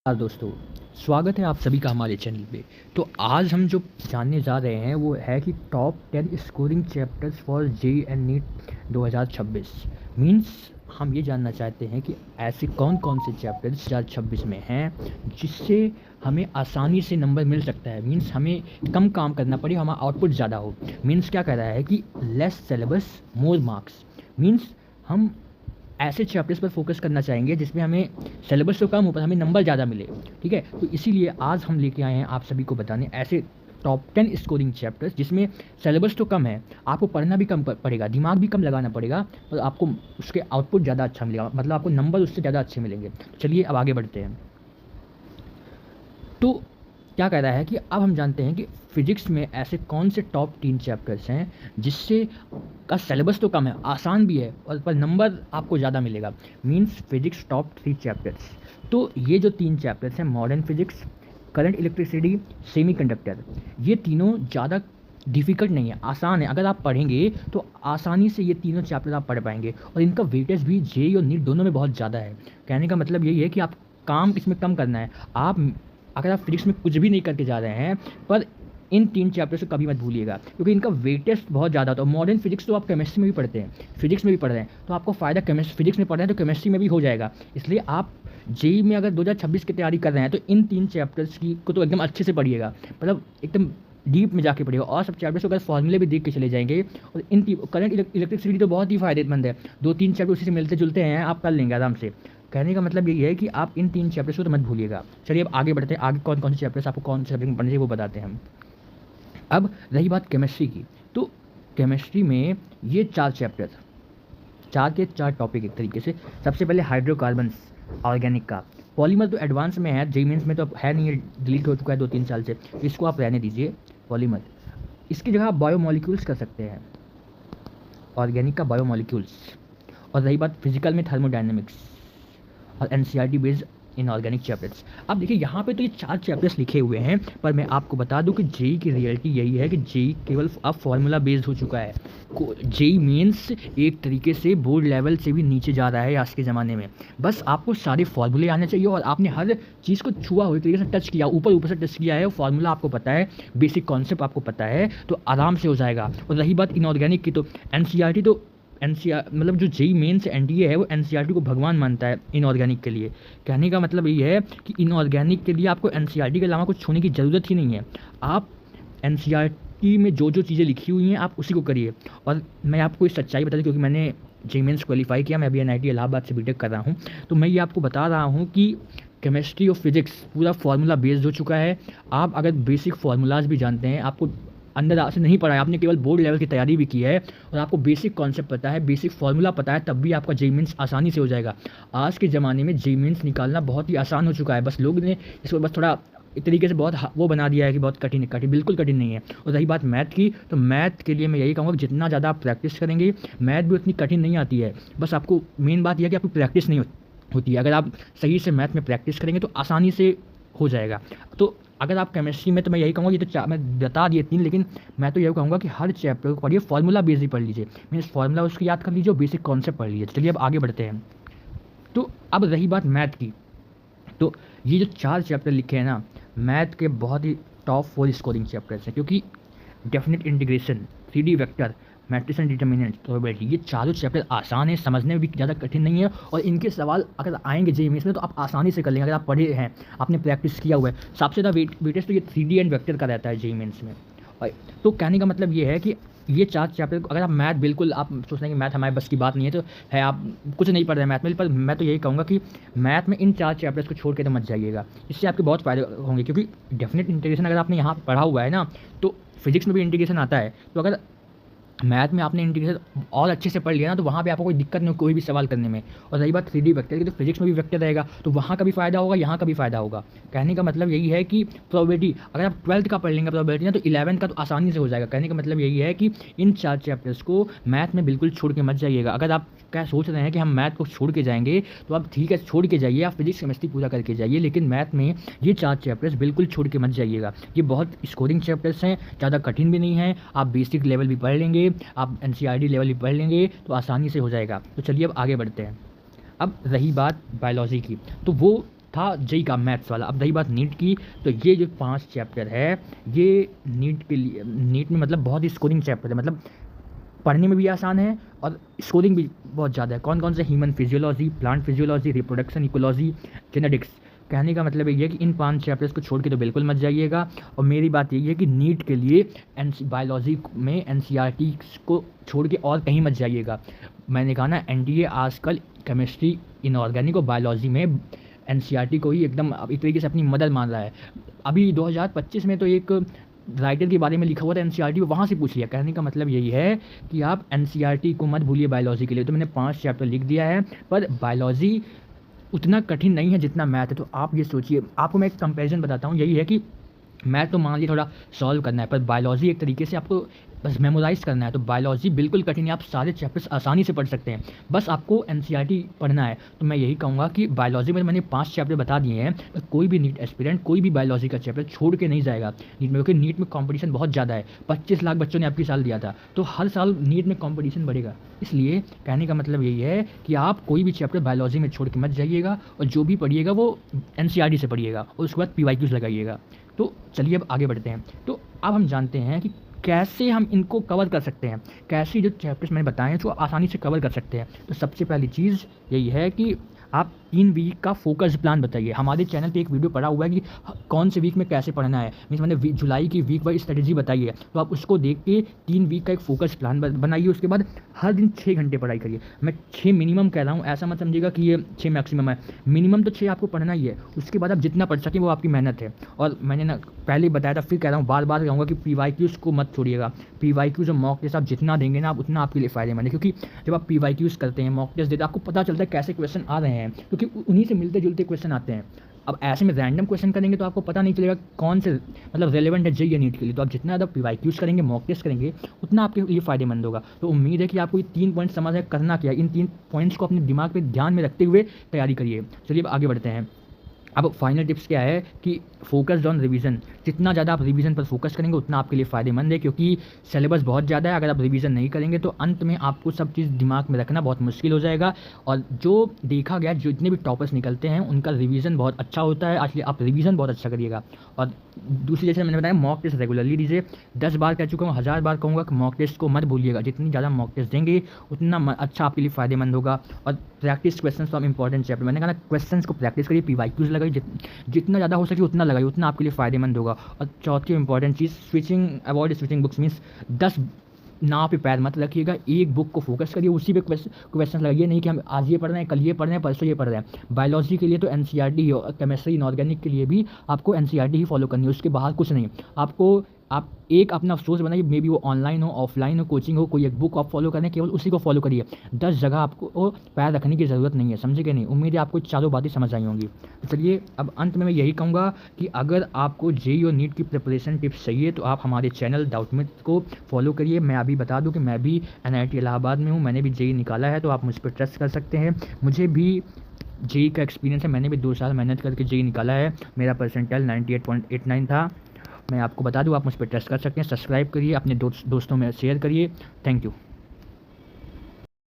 नमस्कार दोस्तों, स्वागत है आप सभी का हमारे चैनल पे। तो आज हम जो जानने जा रहे हैं वो है कि top 10 scoring chapters for JEE and NEET 2026। Means हम ये जानना चाहते हैं कि ऐसे कौन-कौन से चैप्टर्स 2026 में हैं जिससे हमें आसानी से नंबर मिल सकता है। मीन्स हमें कम काम करना पड़े, हमारा आउटपुट ज़्यादा हो। मीन्स क्या कह रहा है कि less syllabus more marks. Means हम ऐसे चैप्टर्स पर फोकस करना चाहेंगे जिसमें हमें सिलेबस तो कम हो पर हमें नंबर ज़्यादा मिले। ठीक है, तो इसीलिए आज हम लेके आए हैं आप सभी को बताने ऐसे टॉप 10 स्कोरिंग चैप्टर्स जिसमें सिलेबस तो कम है, आपको पढ़ना भी कम पड़ेगा, दिमाग भी कम लगाना पड़ेगा और आपको उसके आउटपुट ज़्यादा अच्छा मिलेगा, मतलब आपको नंबर उससे ज़्यादा अच्छे मिलेंगे। तो चलिए अब आगे बढ़ते हैं। तो क्या कह रहा है कि अब हम जानते हैं कि फिजिक्स में ऐसे कौन से टॉप 3 चैप्टर्स हैं जिससे का सिलेबस तो कम है, आसान भी है और पर नंबर आपको ज़्यादा मिलेगा। Means physics top 3 chapters. तो ये जो 3 चैप्टर्स हैं, modern physics, current electricity, semiconductor, ये तीनों ज़्यादा डिफ़िकल्ट नहीं है, आसान है। अगर आप पढ़ेंगे तो आसानी से ये तीनों चैप्टर आप पढ़ पाएंगे और इनका वेटेज भी जेईई और नीट दोनों में बहुत ज़्यादा है। कहने का मतलब यही है कि आप काम इसमें कम करना है। अगर आप फिजिक्स में कुछ भी नहीं करके जा रहे हैं पर इन 3 चैप्टर्स को कभी मत भूलिएगा क्योंकि इनका वेटेज बहुत ज़्यादा होता है। मॉडर्न फिजिक्स तो आप केमिस्ट्री में भी पढ़ते हैं, फिजिक्स में भी पढ़ रहे हैं, तो आपको फ़ायदा फिजिक्स में पढ़ रहे हैं तो केमिस्ट्री में भी हो जाएगा। इसलिए आप जेईई में अगर 2026 की तैयारी कर रहे हैं तो इन 3 चैप्टर्स की को तो एकदम अच्छे से पढ़िएगा, मतलब एकदम डीप में जाके पढ़िएगा और सब चैप्टर्स को अगर फॉर्मूले भी देख के चले जाएंगे। और इन करंट इलेक्ट्रिसिटी तो बहुत ही फ़ायदेमंद है, 2-3 चैप्टर उसी से मिलते जुलते हैं, आप कर लेंगे आराम से। कहने का मतलब यही है कि आप इन 3 चैप्टर्स को तो मत भूलिएगा। चलिए अब आगे बढ़ते हैं, आगे कौन कौन से चैप्टर्स आपको कौन से सब्जेक्ट में पढ़ने चाहिए वो बताते हैं हम। अब रही बात केमिस्ट्री की, तो केमिस्ट्री में ये 4 चैप्टर, 4 के 4 टॉपिक एक तरीके से। सबसे पहले हाइड्रोकार्बन्स, ऑर्गेनिक का। पॉलीमर तो एडवांस में है, जेईई मेंस में तो है नहीं, डिलीट हो चुका है 2-3 साल से, तो इसको आप रहने दीजिए पॉलीमर। इसकी जगह आप बायोमोलिक्यूल्स कर सकते हैं, ऑर्गेनिक का बायोमोलिक्यूल्स। और रही बात फिजिकल में थर्मोडायनेमिक्स और एनसीईआरटी बेस्ड इनऑर्गेनिक चैप्टर्स। अब देखिए यहाँ पे तो ये 4 चैप्टर्स लिखे हुए हैं, पर मैं आपको बता दूं कि जेईई की रियलिटी यही है कि जेईई केवल अब फार्मूला बेस्ड हो चुका है। जेईई मेंस एक तरीके से बोर्ड लेवल से भी नीचे जा रहा है आज के ज़माने में। बस आपको सारे फार्मूले आने चाहिए और आपने हर चीज़ को छुआ हुआ तरीके से टच किया, ऊपर से टच किया है, फार्मूला आपको पता है, बेसिक कॉन्सेप्ट आपको पता है, तो आराम से हो जाएगा। और रही बात इनऑर्गेनिक की, तो एनसीईआरटी तो मतलब जो जेईई मेंस एनडीए है वो एनसीईआरटी को भगवान मानता है इनऑर्गेनिक के लिए। कहने का मतलब ये है कि इनऑर्गेनिक के लिए आपको एनसीईआरटी के अलावा कुछ छूने की ज़रूरत ही नहीं है। आप एनसीईआरटी में जो जो चीज़ें लिखी हुई हैं आप उसी को करिए। और मैं आपको इस सच्चाई बता दूँ, क्योंकि मैंने जेईई मेंस क्वालिफाई किया, मैं अभी एनआईटी इलाहाबाद से बीटेक कर रहा हूँ, तो मैं ये आपको बता रहा हूँ कि केमिस्ट्री और फिजिक्स पूरा फार्मूला बेस्ड हो चुका है। आप अगर बेसिक फार्मूलाज भी जानते हैं, आपको अंदर से नहीं पढ़ा है, आपने केवल बोर्ड लेवल की तैयारी भी की है और आपको बेसिक कॉन्सेप्ट पता है, बेसिक फार्मूला पता है, तब भी आपका जेईई मेंस आसानी से हो जाएगा। आज के ज़माने में जेईई मेंस निकालना बहुत ही आसान हो चुका है, बस लोग ने इसको बस थोड़ा एक तरीके से बहुत वो बना दिया है कि बहुत कठिन है। कठिन बिल्कुल कठिन नहीं है। और रही बात मैथ की, तो मैथ के लिए मैं यही कहूँगा कि जितना ज़्यादा आप प्रैक्टिस करेंगे, मैथ भी उतनी कठिन नहीं आती है। बस आपको मेन बात यह है कि आपकी प्रैक्टिस नहीं होती है। अगर आप सही से मैथ में प्रैक्टिस करेंगे तो आसानी से हो जाएगा। तो अगर आप केमिस्ट्री में, तो मैं यही कहूँगा, ये तो मैं बता दिए 3, लेकिन मैं तो यही कहूँगा कि हर चैप्टर को पढ़िए, फार्मूला बेस ही पढ़ लीजिए। मीन्स फार्मूला उसकी याद कर लीजिए और बेसिक कॉन्सेप्ट पढ़ लीजिए। चलिए अब आगे बढ़ते हैं। तो अब रही बात मैथ की, तो ये जो 4 चैप्टर लिखे हैं ना, मैथ के बहुत ही टॉप 4 स्कोरिंग चैप्टर्स हैं, क्योंकि definite integration, 3D vector, matrix and determinant, probability, ये चारों चैप्टर आसान है, समझने में भी ज़्यादा कठिन नहीं है। और इनके सवाल अगर आएंगे जेईई मेंस में तो आप आसानी से कर लेंगे, अगर आप पढ़े हैं, आपने प्रैक्टिस किया हुआ है। सबसे ज़्यादा वेटेज तो ये 3D एंड वेक्टर का रहता है जेईई मेंस में। और तो कहने का मतलब ये है कि ये 4 चैप्टर, अगर आप मैथ, बिल्कुल आप सोच रहे हैं कि मैथ हमारे बस की बात नहीं है, तो है, आप कुछ नहीं पढ़ रहे हैं मैथ में, पर मैं तो यही कहूँगा कि मैथ में इन 4 चैप्टर्स को छोड़ के तो मत जाइएगा। इससे आपके बहुत फ़ायदे होंगे, क्योंकि डेफिनेट इंटीग्रेशन अगर आपने यहाँ पढ़ा हुआ है ना, तो फिजिक्स में भी इंटीग्रेशन आता है, तो अगर मैथ में आपने इंटीग्रेशन और अच्छे से पढ़ लिया ना, तो वहाँ पे आपको कोई दिक्कत नहीं, कोई भी सवाल करने में। और रही बात 3D वेक्टर की, तो फिजिक्स में भी वेक्टर रहेगा, तो वहाँ का भी फ़ायदा होगा, यहाँ का भी फ़ायदा होगा। कहने का मतलब यही है कि प्रोबेबिलिटी, अगर आप 12th का पढ़ लेंगे प्रोबेबिलिटी ना, तो 11th का तो आसानी से हो जाएगा। कहने का मतलब यही है कि इन 4 चैप्टर्स को मैथ में बिल्कुल छोड़ के मत जाइएगा। अगर आप क्या सोच रहे हैं कि हम मैथ को छोड़ के जाएंगे, तो आप ठीक है, छोड़ के जाइए, आप फिजिक्स केमिस्ट्री पूरा करके जाइए, लेकिन मैथ में ये 4 चैप्टर्स बिल्कुल छोड़ के मत जाइएगा। ये बहुत स्कोरिंग चैप्टर्स हैं, ज़्यादा कठिन भी नहीं है, आप बेसिक लेवल भी पढ़ लेंगे, आप एनसीईआरटी लेवल भी पढ़ लेंगे, तो आसानी से हो जाएगा। तो चलिए अब आगे बढ़ते हैं। अब रही बात बायोलॉजी की, तो वो था जेई का मैथ्स वाला। अब रही बात नीट की, तो ये जो 5 चैप्टर है ये नीट के लिए, नीट में मतलब बहुत ही स्कोरिंग चैप्टर है, मतलब पढ़ने में भी आसान है और स्कोरिंग भी बहुत ज़्यादा है। कौन कौन से? Human physiology, plant physiology, reproduction, ecology, genetics. कहने का मतलब ये है कि इन 5 चैप्टर्स को छोड़ के तो बिल्कुल मत जाइएगा। और मेरी बात यही है कि नीट के लिए बायोलॉजी में एनसीईआरटी को छोड़ के और कहीं मत जाइएगा। मैंने कहा ना, एनडीए आजकल केमिस्ट्री, इनऑर्गेनिक और बायोलॉजी में एनसीईआरटी को ही एकदम एक तरीके से अपनी मदद मान रहा है। अभी 2025 में तो एक राइटर के बारे में लिखा हुआ था एनसीईआरटी, वहाँ से पूछ लिया। कहने का मतलब यही है कि आप एनसीईआरटी को मत भूलिए बायोलॉजी के लिए। तो मैंने 5 चैप्टर लिख दिया है, पर बायोलॉजी उतना कठिन नहीं है जितना मैथ है। तो आप ये सोचिए, आपको मैं एक कंपैरिजन बताता हूँ, यही है कि मैथ तो मान लीजिए थोड़ा सॉल्व करना है, पर बायोलॉजी एक तरीके से आपको बस मेमोराइज़ करना है। तो बायोलॉजी बिल्कुल कठिन है, आप सारे चैप्टर्स आसानी से पढ़ सकते हैं, बस आपको एनसीईआरटी पढ़ना है। तो मैं यही कहूँगा कि बायोलॉजी में मैंने 5 चैप्टर बता दिए हैं, तो कोई भी नीट एस्पिरेंट कोई भी बायोलॉजी का चैप्टर छोड़ के नहीं जाएगा नीट में, क्योंकि नीट में कॉम्पिटिशन बहुत ज़्यादा है। 25 लाख बच्चों ने आपकी साल दिया था, तो हर साल नीट में कॉम्पिटिशन बढ़ेगा। इसलिए कहने का मतलब यही है कि आप कोई भी चैप्टर बायोलॉजी में छोड़ के मत जाइएगा, और जो भी पढ़िएगा वो एनसीईआरटी से पढ़िएगा, और उसके बाद पीवाईक्यूज़ लगाइएगा। तो चलिए अब आगे बढ़ते हैं। तो अब हम जानते हैं कि कैसे हम इनको कवर कर सकते हैं, कैसे जो चैप्टर्स मैंने बताए हैं जो आसानी से कवर कर सकते हैं। तो सबसे पहली चीज़ यही है कि आप 3 वीक का फोकस प्लान बताइए। हमारे चैनल पे एक वीडियो पड़ा हुआ है कि कौन से वीक में कैसे पढ़ना है, मीन्स मैंने जुलाई की वीक वाइज स्ट्रेटेजी बताई है, तो आप उसको देख के 3 वीक का एक फोकस प्लान बनाइए। उसके बाद हर दिन 6 घंटे पढ़ाई करिए। मैं 6 मिनिमम कह रहा हूँ, ऐसा मत समझिएगा कि ये 6 मैक्सिमम है, मिनिमम तो 6 आपको पढ़ना ही है। उसके बाद आप जितना पढ़ सकें वो आपकी मेहनत है। और मैंने ना पहले ही बताया था, फिर कह रहा हूँ, बार बार कहूँगा कि पीवाईक्यूज़ को मत छोड़िएगा। पीवाईक्यूज़ और मॉक टेस्ट आप जितना देंगे ना, आप उतना आपके लिए फ़ायदेमंद है, क्योंकि जब आप पीवाईक्यूज़ करते हैं, मॉक टेस्ट देते हैं, आपको पता चलता है कैसे क्वेश्चन आ रहे हैं, क्योंकि उन्हीं से मिलते जुलते क्वेश्चन आते हैं। अब ऐसे में रैंडम क्वेश्चन करेंगे तो आपको पता नहीं चलेगा कौन से मतलब रेलेवेंट है जेईई या नीट के लिए। तो आप जितना ज़्यादा पीवाईक्यूज़ करेंगे, मॉक टेस्ट करेंगे, उतना आपके लिए फ़ायदेमंद होगा। तो उम्मीद है कि आपको ये 3 पॉइंट समझ है करना क्या है। इन 3 पॉइंट्स को अपने दिमाग पे ध्यान में रखते हुए तैयारी करिए। चलिए अब आगे बढ़ते हैं। अब फाइनल टिप्स क्या है कि फोकस्ड ऑन रिवीजन। जितना ज़्यादा आप रिवीजन पर फोकस करेंगे उतना आपके लिए फ़ायदेमंद है, क्योंकि सिलेबस बहुत ज़्यादा है। अगर आप रिवीजन नहीं करेंगे तो अंत में आपको सब चीज़ दिमाग में रखना बहुत मुश्किल हो जाएगा। और जो देखा गया, जितने भी टॉपर्स निकलते हैं उनका रिवीजन बहुत अच्छा होता है, इसलिए आप रिवीजन बहुत अच्छा करिएगा। और दूसरी, जैसे मैंने बताया, मॉक टेस्ट रेगुलरली दीजिए। 10 बार कह चुका हूँ, 1000 बार कहूँगा कि मॉक टेस्ट को मत भूलिएगा। जितनी ज़्यादा मॉक टेस्ट देंगे उतना अच्छा आपके लिए फ़ायदेमंद होगा। और practice question from important chapter, मैंने कहा ना, क्वेश्चंस को प्रैक्टिस करिए, पीवाईक्यूज़ लगाइए, जितना ज़्यादा हो सके उतना लगाइए, उतना आपके लिए फ़ायदेमंद होगा। और चौथी इंपॉर्टेंट चीज़, switching, avoid switching books, means 10 नाव पे पैर मत रखिएगा, एक बुक को फोकस करिए, उसी पे क्वेश्चन लगाइए। नहीं कि हम आज ये पढ़ रहे हैं, कल ये पढ़ रहे हैं, परसों ये पढ़ रहे हैं। बायोलॉजी के लिए तो एनसीईआरटी, और केमिस्ट्री, इनऑर्गेनिक के लिए भी आपको एनसीईआरटी ही फॉलो करनी है, उसके बाहर कुछ नहीं। आपको आप एक अपना सोर्स बनाइए, मे बी वो ऑनलाइन हो, ऑफलाइन हो, कोचिंग हो, कोई एक बुक आप फॉलो करें, केवल उसी को फॉलो करिए। 10 जगह आपको पैर रखने की ज़रूरत नहीं है, समझे कि नहीं। उम्मीद है आपको चारों बातें समझ आई होंगी। तो चलिए अब अंत में मैं यही कहूँगा कि अगर आपको जेईई और नीट की प्रिपरेशन टिप्स चाहिए तो आप हमारे चैनल डाउटमित को फॉलो करिए। मैं अभी बता दूँ कि मैं भी NIT इलाहाबाद में हूँ, मैंने भी जेईई निकाला है, तो आप मुझ पर ट्रस्ट कर सकते हैं। मुझे भी जेईई का एक्सपीरियंस है, मैंने भी 2 साल मेहनत करके जेईई निकाला है। मेरा परसेंटाइल 98.89 था। मैं आपको बता दूँ, आप मुझ पर ट्रस्ट कर सकते हैं। सब्सक्राइब करिए, अपने दोस्तों में शेयर करिए। Thank you.